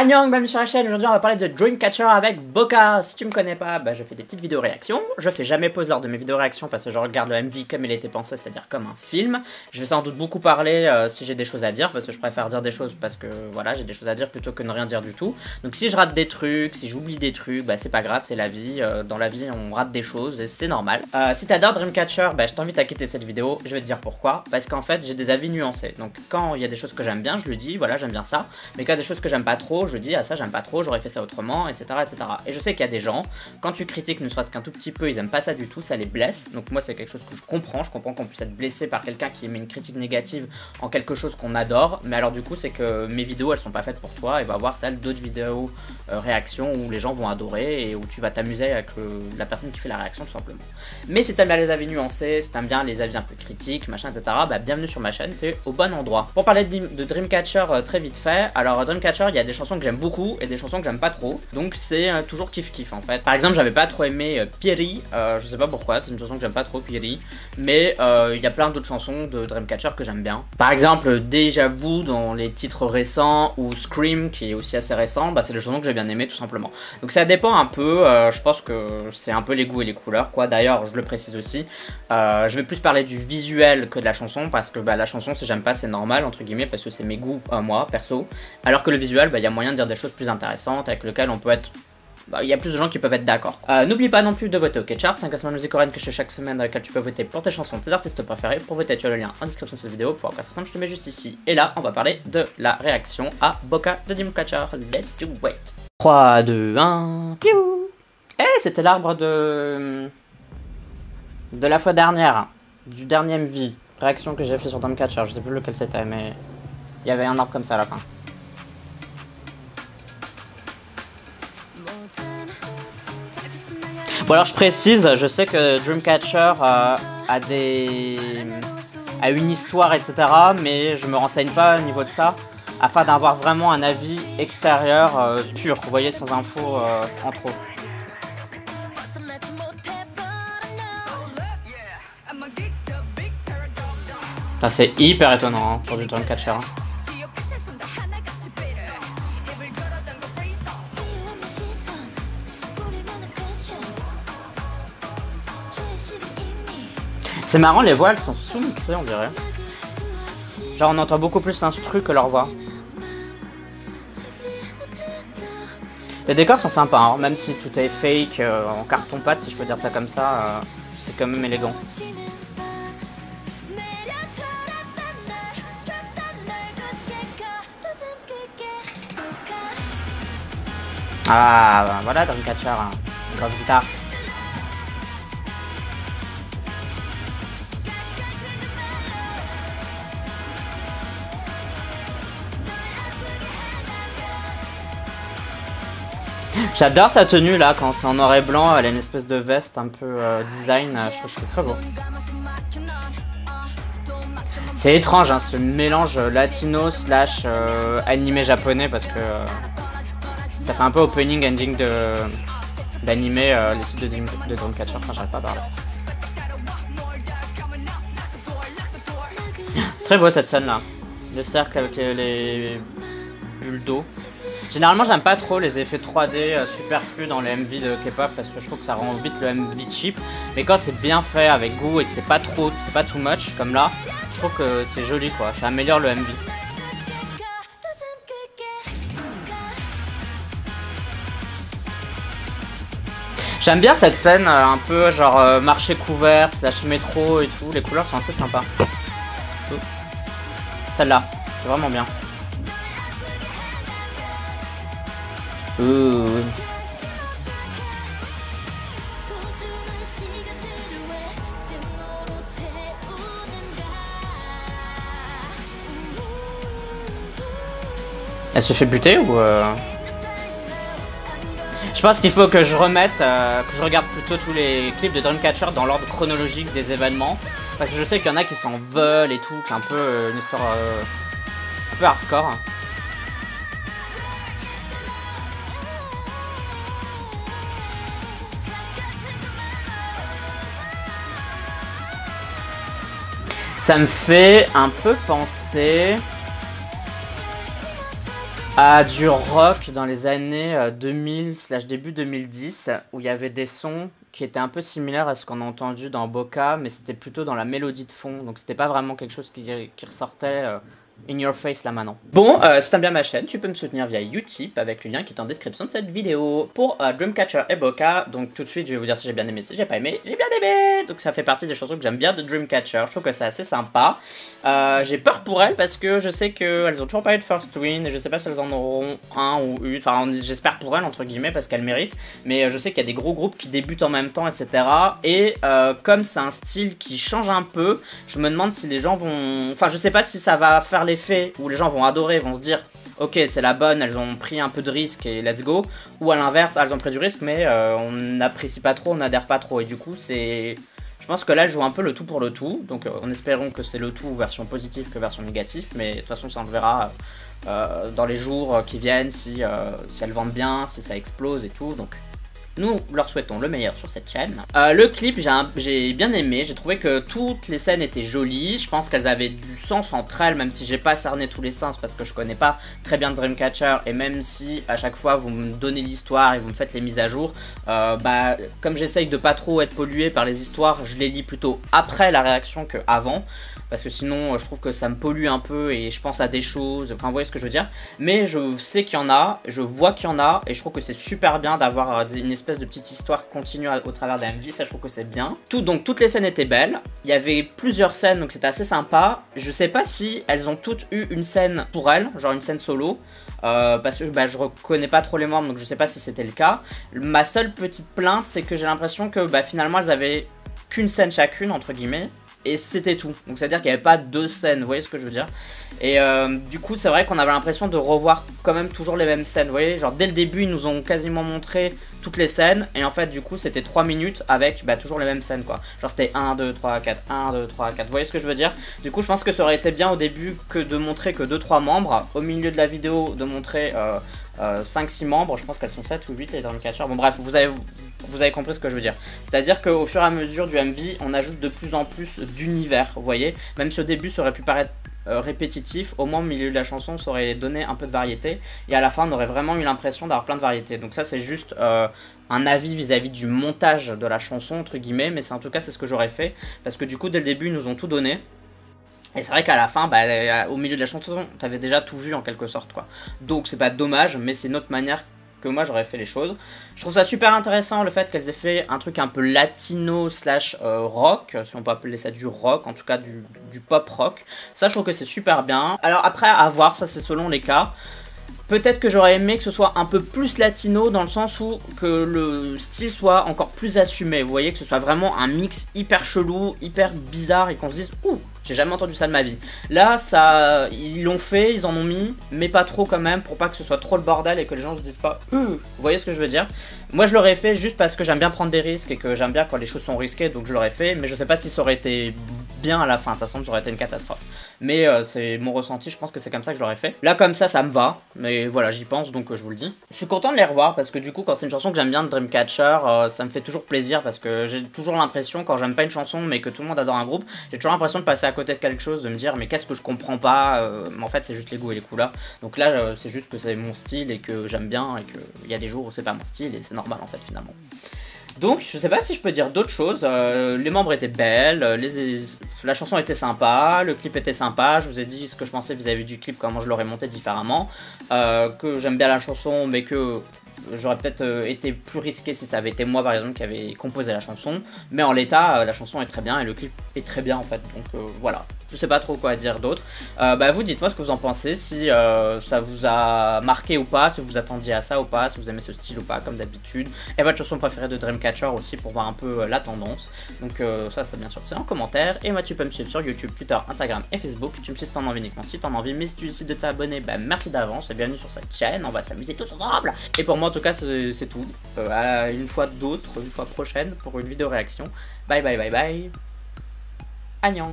Annyeong, bienvenue sur la chaîne. Aujourd'hui on va parler de Dreamcatcher avec Boca. Si tu me connais pas, je fais des petites vidéos réactions. Je fais jamais pause lors de mes vidéos réactions parce que je regarde le MV comme il était pensé, c'est-à-dire comme un film. Je vais sans doute beaucoup parler si j'ai des choses à dire, parce que je préfère dire des choses parce que voilà, j'ai des choses à dire plutôt que ne rien dire du tout. Donc si je rate des trucs, si j'oublie des trucs, c'est pas grave, c'est la vie. Dans la vie on rate des choses et c'est normal. Si t'adores Dreamcatcher, je t'invite à quitter cette vidéo. Je vais te dire pourquoi. Parce qu'en fait j'ai des avis nuancés. Donc quand il y a des choses que j'aime bien, je le dis, voilà, j'aime bien ça. Mais quand il y a des choses que j'aime pas trop, je dis, ah ça j'aime pas trop, j'aurais fait ça autrement, etc., etc. Et je sais qu'il y a des gens, quand tu critiques ne serait-ce qu'un tout petit peu, ils aiment pas ça du tout, ça les blesse. Donc moi c'est quelque chose que je comprends qu'on puisse être blessé par quelqu'un qui émet une critique négative en quelque chose qu'on adore. Mais alors du coup c'est que mes vidéos elles sont pas faites pour toi, et va voir celles d'autres vidéos réactions où les gens vont adorer et où tu vas t'amuser avec la personne qui fait la réaction tout simplement. Mais si t'aimes bien les avis nuancés, si t'aimes bien les avis un peu critiques, machin, etc., bienvenue sur ma chaîne, t'es au bon endroit. Pour parler de Dreamcatcher très vite fait, alors Dreamcatcher il y a des chansons que j'aime beaucoup et des chansons que j'aime pas trop, donc c'est toujours kiff kiff en fait. Par exemple j'avais pas trop aimé Pierry, je sais pas pourquoi, c'est une chanson que j'aime pas trop, Pierry, mais il y a plein d'autres chansons de Dreamcatcher que j'aime bien. Par exemple Déjà Vu dans les titres récents, ou Scream qui est aussi assez récent, c'est des chansons que j'ai bien aimé tout simplement. Donc ça dépend un peu, je pense que c'est un peu les goûts et les couleurs quoi. D'ailleurs je le précise aussi, je vais plus parler du visuel que de la chanson, parce que la chanson si j'aime pas c'est normal entre guillemets, parce que c'est mes goûts moi perso, alors que le visuel il y a moyen de dire des choses plus intéressantes avec lesquelles on peut être, il y a plus de gens qui peuvent être d'accord. N'oublie pas non plus de voter au K-Chart, c'est un classement de musique coréenne que je fais chaque semaine dans lequel tu peux voter pour tes chansons, tes artistes préférés. Pour voter tu as le lien en description de cette vidéo, pour encore certains je te mets juste ici. Et là on va parler de la réaction à Boca de Dreamcatcher. Let's do it. 3, 2, 1, piou. Eh, c'était l'arbre de la fois dernière, du dernier MV, réaction que j'ai fait sur Dreamcatcher, je sais plus lequel c'était, mais il y avait un arbre comme ça à la fin. Bon alors je précise, je sais que Dreamcatcher a une histoire etc, mais je me renseigne pas au niveau de ça, afin d'avoir vraiment un avis extérieur pur, vous voyez, sans info en trop. C'est hyper étonnant pour du Dreamcatcher. C'est marrant, les voix elles sont sous-mixées on dirait. Genre on entend beaucoup plus l'instru que leur voix. Les décors sont sympas, même si tout est fake, en carton-pâte si je peux dire ça comme ça, c'est quand même élégant. Ah voilà Dreamcatcher, une grosse guitare. J'adore sa tenue là, quand c'est en noir et blanc, elle a une espèce de veste un peu design, je trouve que c'est très beau. C'est étrange ce mélange latino slash animé japonais, parce que ça fait un peu opening ending d'animé, les titres de Dreamcatcher, enfin j'arrive pas à parler. C'est très beau cette scène là, le cercle avec les bulles d'eau. Généralement j'aime pas trop les effets 3D superflus dans les MV de K-pop, parce que je trouve que ça rend vite le MV cheap. Mais quand c'est bien fait avec goût et que c'est pas too much comme là, je trouve que c'est joli quoi, ça améliore le MV. J'aime bien cette scène un peu genre marché couvert slash métro et tout, les couleurs sont assez sympas. Celle-là, c'est vraiment bien. Elle se fait buter ou Je pense qu'il faut que je remette, que je regarde plutôt tous les clips de Dreamcatcher dans l'ordre chronologique des événements, parce que je sais qu'il y en a qui s'en veulent et tout, qui est un peu une histoire un peu hardcore. Ça me fait un peu penser Du rock dans les années 2000 / début 2010, où il y avait des sons qui étaient un peu similaires à ce qu'on a entendu dans Boca, mais c'était plutôt dans la mélodie de fond, donc c'était pas vraiment quelque chose qui ressortait in your face là maintenant. Bon, si t'aimes bien ma chaîne, tu peux me soutenir via Utip avec le lien qui est en description de cette vidéo. Pour Dreamcatcher et Boca, donc tout de suite je vais vous dire si j'ai bien aimé, si j'ai pas aimé, j'ai bien aimé. Donc ça fait partie des chansons que j'aime bien de Dreamcatcher, je trouve que c'est assez sympa. J'ai peur pour elles parce que je sais qu'elles ont toujours pas eu de First Win, et je sais pas si elles en auront un ou une, enfin j'espère pour elles entre guillemets parce qu'elles méritent, mais je sais qu'il y a des gros groupes qui débutent en même temps, etc. Et comme c'est un style qui change un peu, je me demande si les gens vont... Enfin je sais pas si ça va faire l'effet où les gens vont adorer, vont se dire ok c'est la bonne, elles ont pris un peu de risque et let's go, ou à l'inverse elles ont pris du risque mais on n'apprécie pas trop, on n'adhère pas trop, et du coup c'est... Je pense que là elles jouent un peu le tout pour le tout, donc en espérant que c'est le tout version positive que version négative, mais de toute façon ça on le verra dans les jours qui viennent, si elles vendent bien, si ça explose et tout, donc... Nous leur souhaitons le meilleur sur cette chaîne. Le clip, j'ai bien aimé. J'ai trouvé que toutes les scènes étaient jolies. Je pense qu'elles avaient du sens entre elles, même si j'ai pas cerné tous les sens parce que je connais pas très bien Dreamcatcher. Et même si à chaque fois vous me donnez l'histoire et vous me faites les mises à jour, comme j'essaye de pas trop être pollué par les histoires, je les lis plutôt après la réaction que avant. Parce que sinon je trouve que ça me pollue un peu et je pense à des choses, enfin vous voyez ce que je veux dire. Mais je sais qu'il y en a, je vois qu'il y en a et je trouve que c'est super bien d'avoir une espèce de petite histoire continue au travers des MV, ça je trouve que c'est bien. Donc toutes les scènes étaient belles, il y avait plusieurs scènes donc c'était assez sympa. Je sais pas si elles ont toutes eu une scène pour elles, genre une scène solo. Parce que je reconnais pas trop les membres donc je sais pas si c'était le cas. Ma seule petite plainte c'est que j'ai l'impression que finalement elles avaient qu'une scène chacune entre guillemets. Et c'était tout, donc c'est à dire qu'il n'y avait pas deux scènes, vous voyez ce que je veux dire. Et du coup c'est vrai qu'on avait l'impression de revoir quand même toujours les mêmes scènes, vous voyez. Genre dès le début ils nous ont quasiment montré toutes les scènes, et en fait du coup c'était 3 minutes avec toujours les mêmes scènes quoi. Genre c'était 1, 2, 3, 4, 1, 2, 3, 4, vous voyez ce que je veux dire. Du coup je pense que ça aurait été bien au début que de montrer que 2-3 membres, au milieu de la vidéo de montrer 5-6 membres, je pense qu'elles sont 7 ou 8 les Dreamcatcher, bon bref vous avez compris ce que je veux dire. C'est-à-dire qu'au fur et à mesure du MV, on ajoute de plus en plus d'univers, vous voyez. Même si au début ça aurait pu paraître répétitif, au moins au milieu de la chanson ça aurait donné un peu de variété. Et à la fin on aurait vraiment eu l'impression d'avoir plein de variétés. Donc ça c'est juste un avis vis-à-vis du montage de la chanson entre guillemets. Mais en tout cas c'est ce que j'aurais fait. Parce que du coup dès le début ils nous ont tout donné. Et c'est vrai qu'à la fin, au milieu de la chanson, t'avais déjà tout vu en quelque sorte quoi. Donc c'est pas dommage, mais c'est une autre manière que moi j'aurais fait les choses. Je trouve ça super intéressant le fait qu'elles aient fait un truc un peu latino / rock, si on peut appeler ça du rock, en tout cas du pop rock. Ça je trouve que c'est super bien. Alors après à voir, ça c'est selon les cas. Peut-être que j'aurais aimé que ce soit un peu plus latino dans le sens où que le style soit encore plus assumé. Vous voyez, que ce soit vraiment un mix hyper chelou, hyper bizarre et qu'on se dise « Ouh, j'ai jamais entendu ça de ma vie ». Là, ça, ils l'ont fait, ils en ont mis, mais pas trop quand même pour pas que ce soit trop le bordel et que les gens se disent pas « Vous voyez ce que je veux dire ?» Moi je l'aurais fait juste parce que j'aime bien prendre des risques et que j'aime bien quand les choses sont risquées, donc je l'aurais fait, mais je sais pas si ça aurait été bien à la fin, ça semble que ça aurait été une catastrophe. Mais c'est mon ressenti, je pense que c'est comme ça que je l'aurais fait. Là comme ça me va, mais voilà j'y pense donc je vous le dis. Je suis content de les revoir parce que du coup quand c'est une chanson que j'aime bien de Dreamcatcher, ça me fait toujours plaisir parce que j'ai toujours l'impression quand j'aime pas une chanson mais que tout le monde adore un groupe, j'ai toujours l'impression de passer à côté de quelque chose, de me dire mais qu'est-ce que je comprends pas, mais en fait c'est juste les goûts et les couleurs. Donc là c'est juste que c'est mon style et que j'aime bien et qu'il y a des jours où c'est pas mon style et c'est normal en fait finalement. Donc je sais pas si je peux dire d'autres choses, les membres étaient belles, la chanson était sympa, le clip était sympa, je vous ai dit ce que je pensais vis-à-vis du clip, comment je l'aurais monté différemment, que j'aime bien la chanson mais que j'aurais peut-être été plus risqué si ça avait été moi par exemple qui avait composé la chanson, mais en l'état la chanson est très bien et le clip est très bien en fait, donc voilà. Je sais pas trop quoi dire d'autre. Vous dites-moi ce que vous en pensez, si ça vous a marqué ou pas, si vous attendiez à ça ou pas, si vous aimez ce style ou pas comme d'habitude. Et votre chanson préférée de Dreamcatcher aussi pour voir un peu la tendance. Donc ça bien sûr c'est en commentaire. Et moi tu peux me suivre sur YouTube, Twitter, Instagram et Facebook. Tu me suis si t'en as envie uniquement si t'en as envie. Mais si tu décides de t'abonner, merci d'avance et bienvenue sur cette chaîne. On va s'amuser tous ensemble. Et pour moi en tout cas c'est tout. À une fois d'autres, une fois prochaine pour une vidéo réaction. Bye bye bye bye. Agnon.